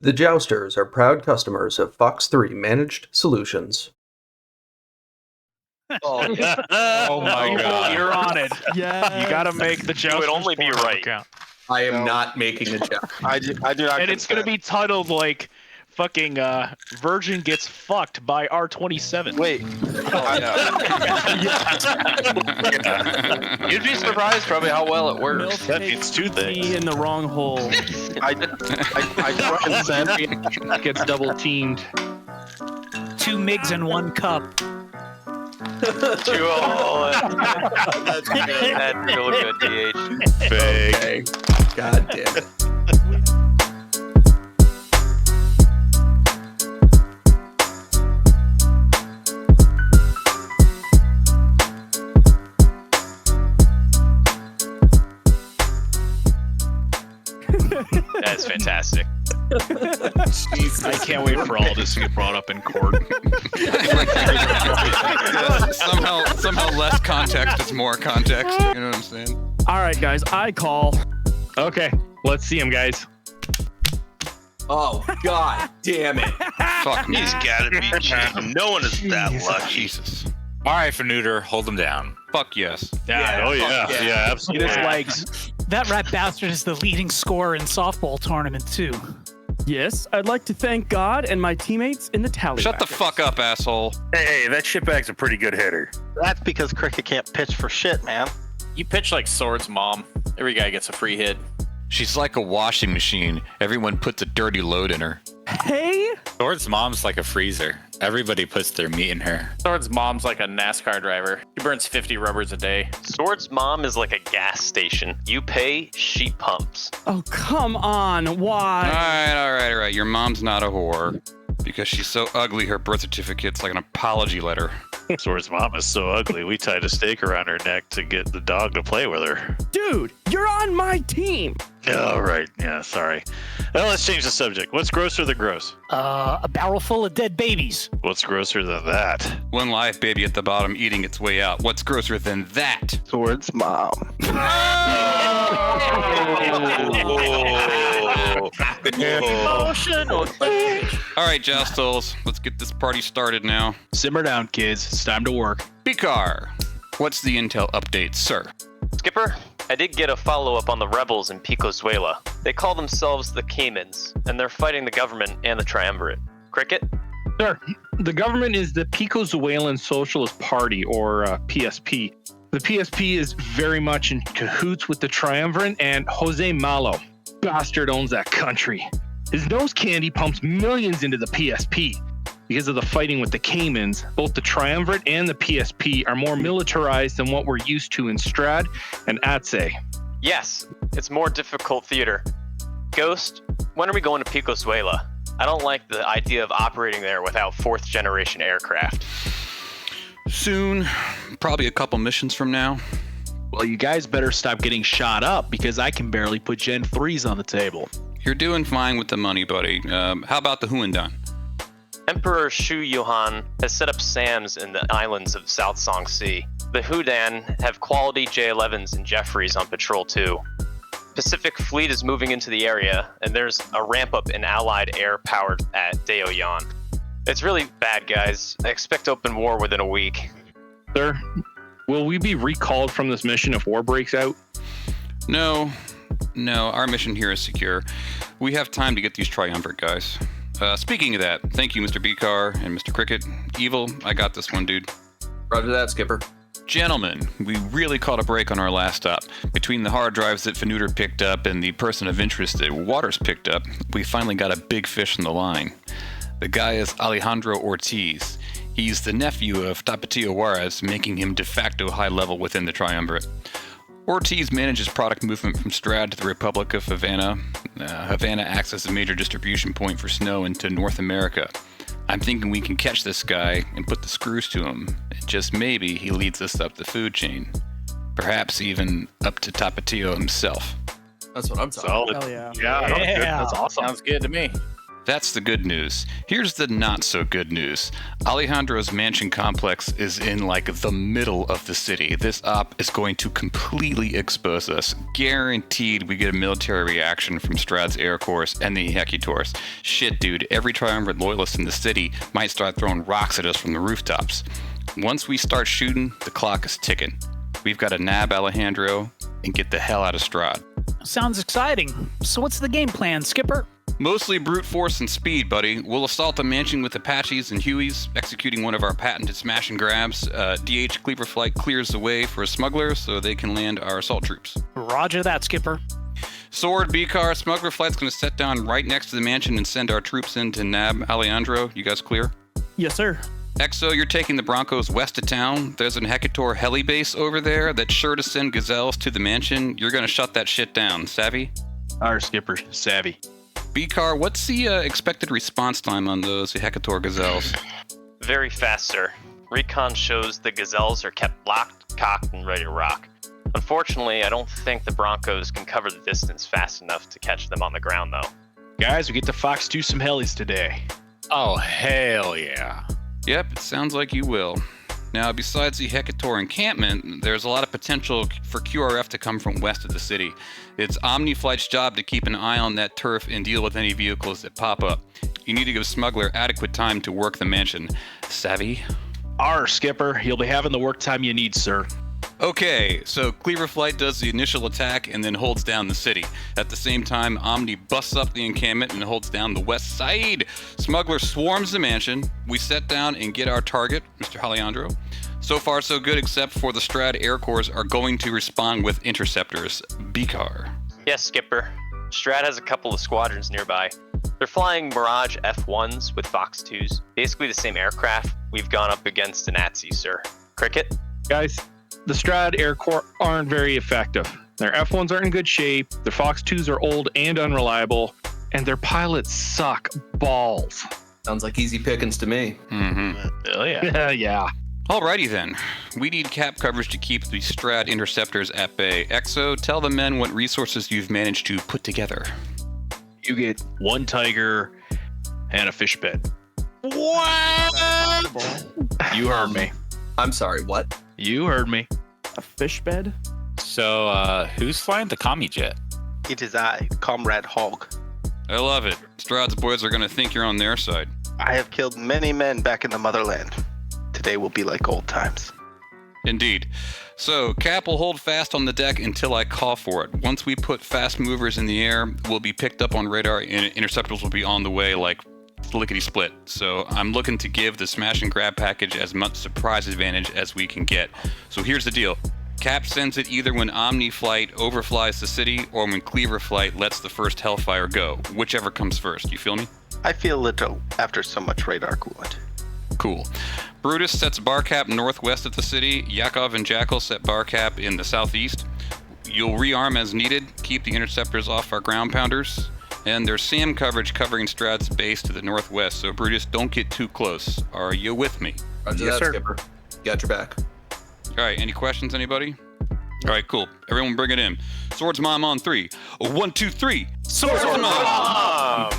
The Jousters are proud customers of Fox 3 Managed Solutions. Oh, Oh my god. You're on it. Yeah. You gotta make the Jousters. It would only be Pornhub right. account. I am not making a joke. I do not. And it's gonna be titled like fucking Virgin Gets Fucked by R27. Wait. You'd be surprised probably how well it works. Milk That takes means two things. me in the wrong hole. I consent. Gets double teamed. 2 MIGs and 1 cup. That's real good, DH. Okay. God damn it. That's fantastic. I can't wait for all this to get brought up in court. somehow less context is more context. You know what I'm saying? All right, guys, I call. Okay, let's see him, guys. Oh, God damn it. Fuck me. He's gotta be cheating. No one is that lucky. Jesus. All right, Fanooter, hold him down. Fuck yes. Yeah, oh yeah, yeah. yeah, He absolutely. just likes. That rat bastard is the leading scorer in softball tournament too. Yes, I'd like to thank God and my teammates in the tally. Shut the fuck up, asshole. Hey, that shitbag's a pretty good hitter. That's because Cricket can't pitch for shit, man. You pitch like Sword's mom. Every guy gets a free hit. She's like a washing machine. Everyone puts a dirty load in her. Hey, Sword's mom's like a freezer. Everybody puts their meat in her. Sword's mom's like a NASCAR driver. He burns 50 rubbers a day. Sword's mom is like a gas station. You pay, she pumps. oh come on, why? All right. Your mom's not a whore. Because she's so ugly, her birth certificate's like an apology letter. Sword's mom is so ugly, we tied a stake around her neck to get the dog to play with her. Dude, you're on my team. Oh, right. Yeah, sorry. Well, let's change the subject. What's grosser than gross? A barrel full of dead babies. What's grosser than that? One live baby at the bottom eating its way out. What's grosser than that? Sword's mom. Emotional. All right, Joustles, let's get this party started now. Simmer down, kids. It's time to work. Bikar, what's the intel update, sir? Skipper, I did get a follow-up on the rebels in Picozuela. They call themselves the Caymans, and they're fighting the government and the Triumvirate. Cricket? Sir, the government is the Picozuelan Socialist Party, or PSP. The PSP is very much in cahoots with the Triumvirate, and Jose Malo, bastard, owns that country. His nose candy pumps millions into the PSP. Because of the fighting with the Caymans, both the Triumvirate and the PSP are more militarized than what we're used to in Strad and Atse. Yes, it's more difficult theater. Ghost, when are we going to Picozuela? I don't like the idea of operating there without 4th generation aircraft. Soon, probably a couple missions from now. Well, you guys better stop getting shot up because I can barely put Gen 3s on the table. You're doing fine with the money, buddy. How about the Huandan? Emperor Shu Yuan has set up SAMs in the islands of South Song Sea. The Hudan have quality J-11s and Jeffreys on patrol too. Pacific Fleet is moving into the area, and there's a ramp-up in Allied air powered at Daoyan. It's really bad, guys. I expect open war within a week. Sir, will we be recalled from this mission if war breaks out? No, our mission here is secure. We have time to get these Triumvirate guys. Speaking of that, thank you, Mr. Bikar and Mr. Cricket. Evil, I got this one, dude. Roger that, Skipper. Gentlemen, we really caught a break on our last stop. Between the hard drives that Fanooter picked up and the person of interest that Waters picked up, we finally got a big fish in the line. The guy is Alejandro Ortiz. He's the nephew of Tapatio Juarez, making him de facto high level within the Triumvirate. Ortiz manages product movement from Strad to the Republic of Havana. Havana acts as a major distribution point for snow into North America. I'm thinking we can catch this guy and put the screws to him. And just maybe he leads us up the food chain. Perhaps even up to Tapatio himself. That's what I'm talking about. Hell yeah. Yeah, Yeah. That's awesome. Sounds good to me. That's the good news. Here's the not so good news. Alejandro's mansion complex is in like the middle of the city. This op is going to completely expose us. Guaranteed we get a military reaction from Strahd's Air Corps and the Hecutors. Shit, dude, every Triumvirate loyalist in the city might start throwing rocks at us from the rooftops. Once we start shooting, the clock is ticking. We've got to nab Alejandro and get the hell out of Strahd. Sounds exciting. So what's the game plan, Skipper? Mostly brute force and speed, buddy. We'll assault the mansion with Apaches and Hueys, executing one of our patented smash and grabs. DH Cleaver Flight clears the way for a smuggler so they can land our assault troops. Roger that, Skipper. Sword, B-Car, Smuggler Flight's going to set down right next to the mansion and send our troops in to nab Alejandro. You guys clear? Yes, sir. Exo, you're taking the Broncos west of town. There's an Hecator heli base over there that's sure to send gazelles to the mansion. You're going to shut that shit down. Savvy? Our skipper, savvy. B-Car, what's the expected response time on those Hecator gazelles? Very fast, sir. Recon shows the gazelles are kept locked, cocked, and ready to rock. Unfortunately, I don't think the Broncos can cover the distance fast enough to catch them on the ground, though. Guys, we get to Fox 2 some helis today. Oh, hell yeah. Yep, it sounds like you will. Now, besides the Hecator encampment, there's a lot of potential for QRF to come from west of the city. It's OmniFlight's job to keep an eye on that turf and deal with any vehicles that pop up. You need to give Smuggler adequate time to work the mansion. Savvy? Our skipper, you'll be having the work time you need, sir. Okay, so Cleaver Flight does the initial attack and then holds down the city. At the same time, Omni busts up the encampment and holds down the west side. Smuggler swarms the mansion. We set down and get our target, Mr. Alejandro. So far, so good, except for the Strahd Air Corps are going to respond with interceptors. B-Car. Yes, Skipper. Strahd has a couple of squadrons nearby. They're flying Mirage F1s with Fox 2s. Basically the same aircraft we've gone up against in ATSI, sir. Cricket? Guys, the Strahd Air Corps aren't very effective. Their F1s aren't in good shape, their Fox 2s are old and unreliable, and their pilots suck balls. Sounds like easy pickings to me. Mm-hmm. Oh, yeah. Yeah. Alrighty then. We need cap coverage to keep the Strahd interceptors at bay. Exo, tell the men what resources you've managed to put together. You get one tiger and a fish bed. What? You heard me. I'm sorry, what? You heard me. A fish bed? So, who's flying the commie jet? It is I, Comrade Hog. I love it. Strahd's boys are going to think you're on their side. I have killed many men back in the motherland. Today will be like old times. Indeed. So, Cap will hold fast on the deck until I call for it. Once we put fast movers in the air, we'll be picked up on radar and interceptors will be on the way like lickety-split. So I'm looking to give the smash and grab package as much surprise advantage as we can get. So here's the deal. Cap sends it either when Omni Flight overflies the city or when Cleaver Flight lets the first Hellfire go. Whichever comes first. You feel me? I feel little after so much radar coolant. Cool. Brutus sets bar cap northwest of the city. Yakov and Jackal set bar cap in the southeast. You'll rearm as needed. Keep the interceptors off our ground pounders. And there's SAM coverage covering Strahd's base to the northwest, so Brutus, don't get too close. Are you with me? Roger Yes, that, sir. Skipper. Got your back. All right, any questions, anybody? All right, cool. Everyone bring it in. Swords Mom on 3. 1, 2, 3. Swords Mom!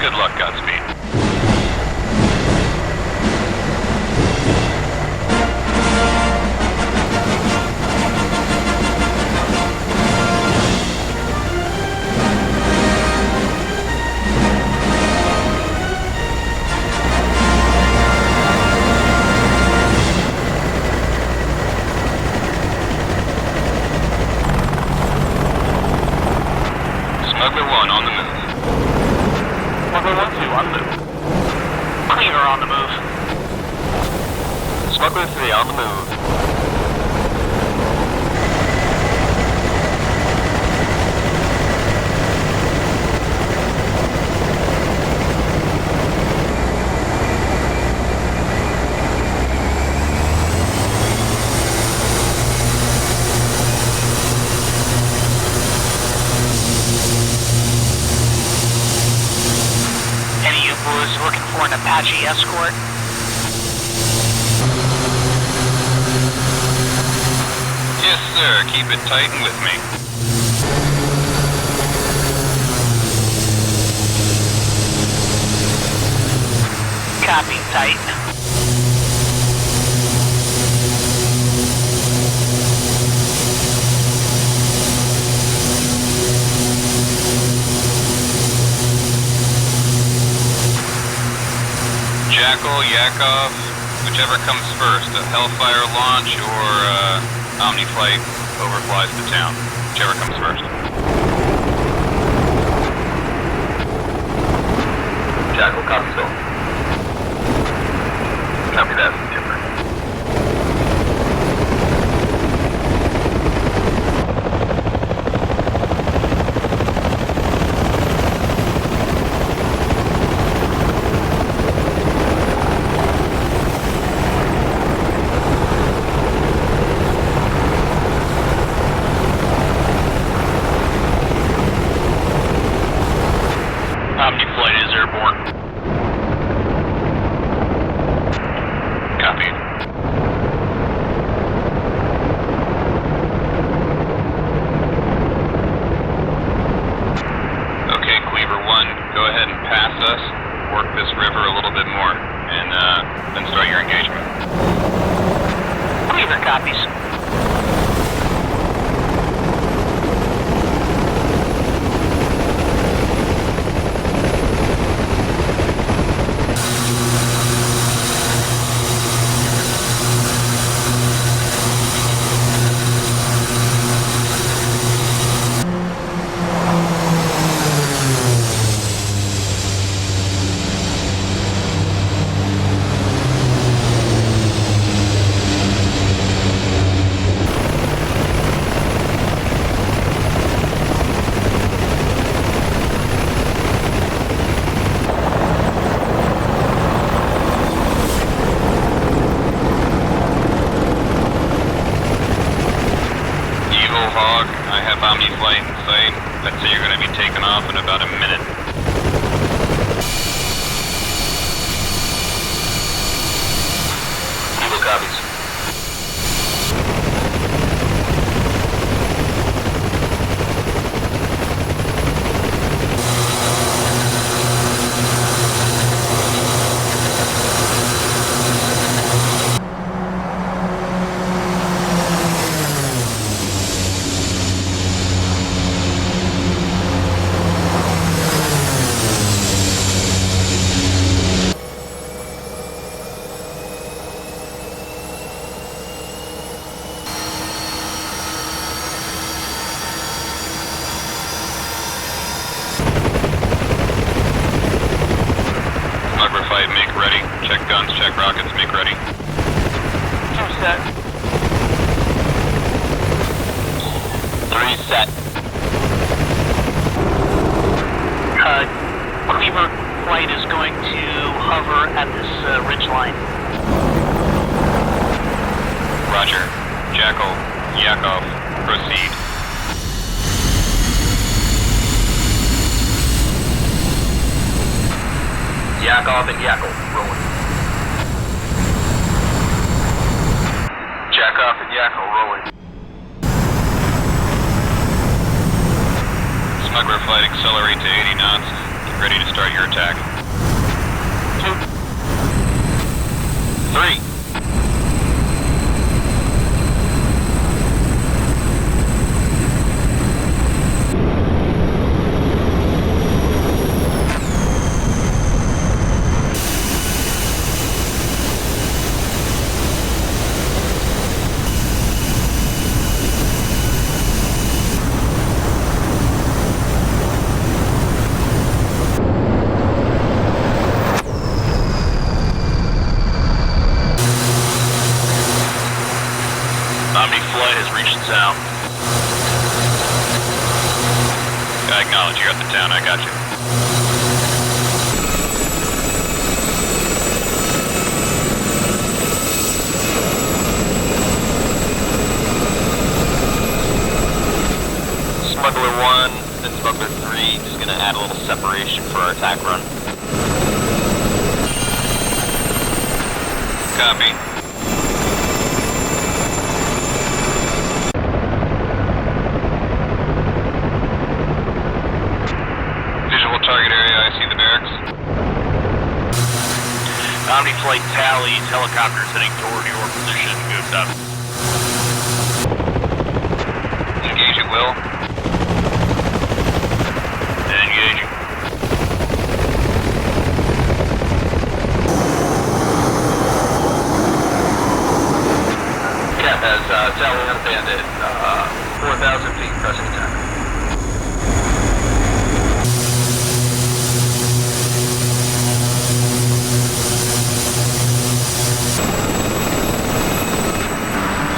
Good luck, Godspeed. Smuggler 1 on the move. Smuggler 1-2 on the move. Cleaver on the move. Smuggler 3 on the move. Any of you boys looking for an Apache escort? Yes, sir. Keep it tight and with me. Copy, tight. Jackal, Yakov, whichever comes first, a Hellfire launch or Omniflight overflies the town. Whichever comes first. Jackal, copy so. Copy that, Timber. Omniflight is airborne. Copied. Okay, Cleaver 1, go ahead and pass us, work this river a little bit more, and then start your engagement. Cleaver copies. Hog, I have Omniflight in sight. I'd say you're going to be taking off in about a minute. Eagle copies. Make ready. Check guns, check rockets, make ready. 2 set. 3 set. Cleaver flight is going to hover at this ridge line. Roger. Jackal, Yakov, proceed. Yakov and Yakov, rolling. Yakov and Yakov, rolling. Smuggler flight accelerate to 80 knots. Ready to start your attack. 2, 3. Flight has reached town. I acknowledge you're at the town. I got you. Smuggler 1 and Smuggler 3, just gonna add a little separation for our attack run. Copy. Target area, I see the barracks. Omni Flight tallies, helicopters heading toward your position. Good up. Engage at will. Engaging. Cat has tally on bandit, 4,000 feet, pressing attack.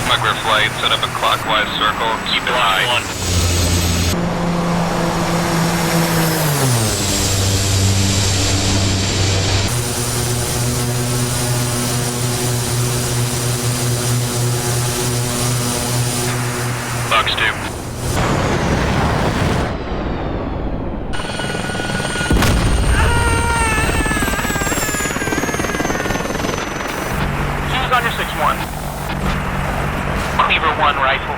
Smuggler flight, set up a clockwise circle, keep it high. Box 2. Choose under 6-1. Cleaver 1 rifle.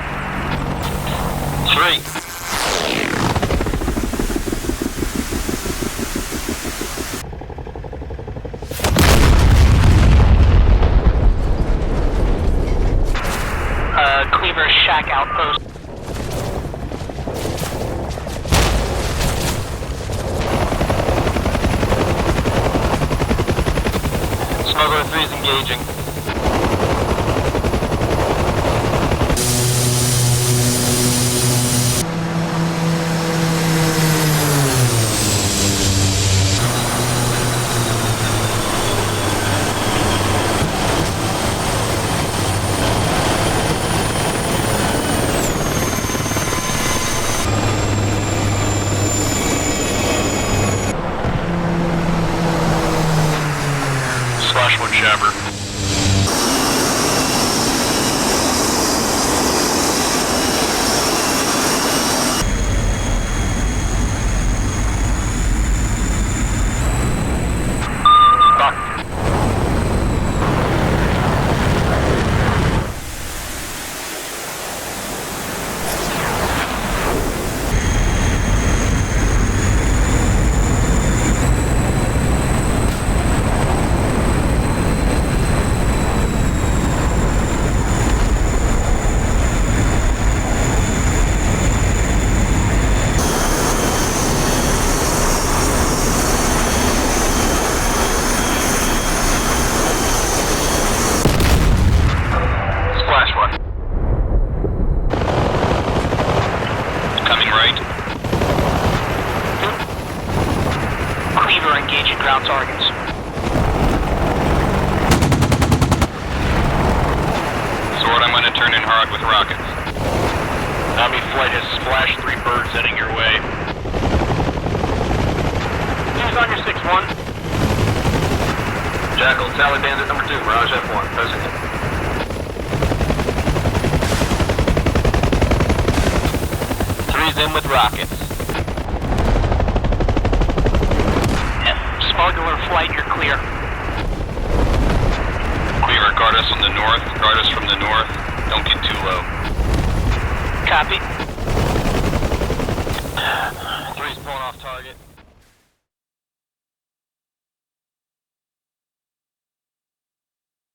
3. Cleaver shack outpost. Smuggler 3 is engaging. Slash 1 Shabber. Engaging ground targets. Sword, I'm going to turn in hard with rockets. Omni Flight has splashed 3 birds heading your way. Who's on your 6-1? Jackal, tally bandit number 2, Mirage F1, pressing it. Three's in with rockets. Smuggler Flight, you're clear. Cleaver, guard us on the north, guard us from the north. Don't get too low. Copy. Three's pulling off target.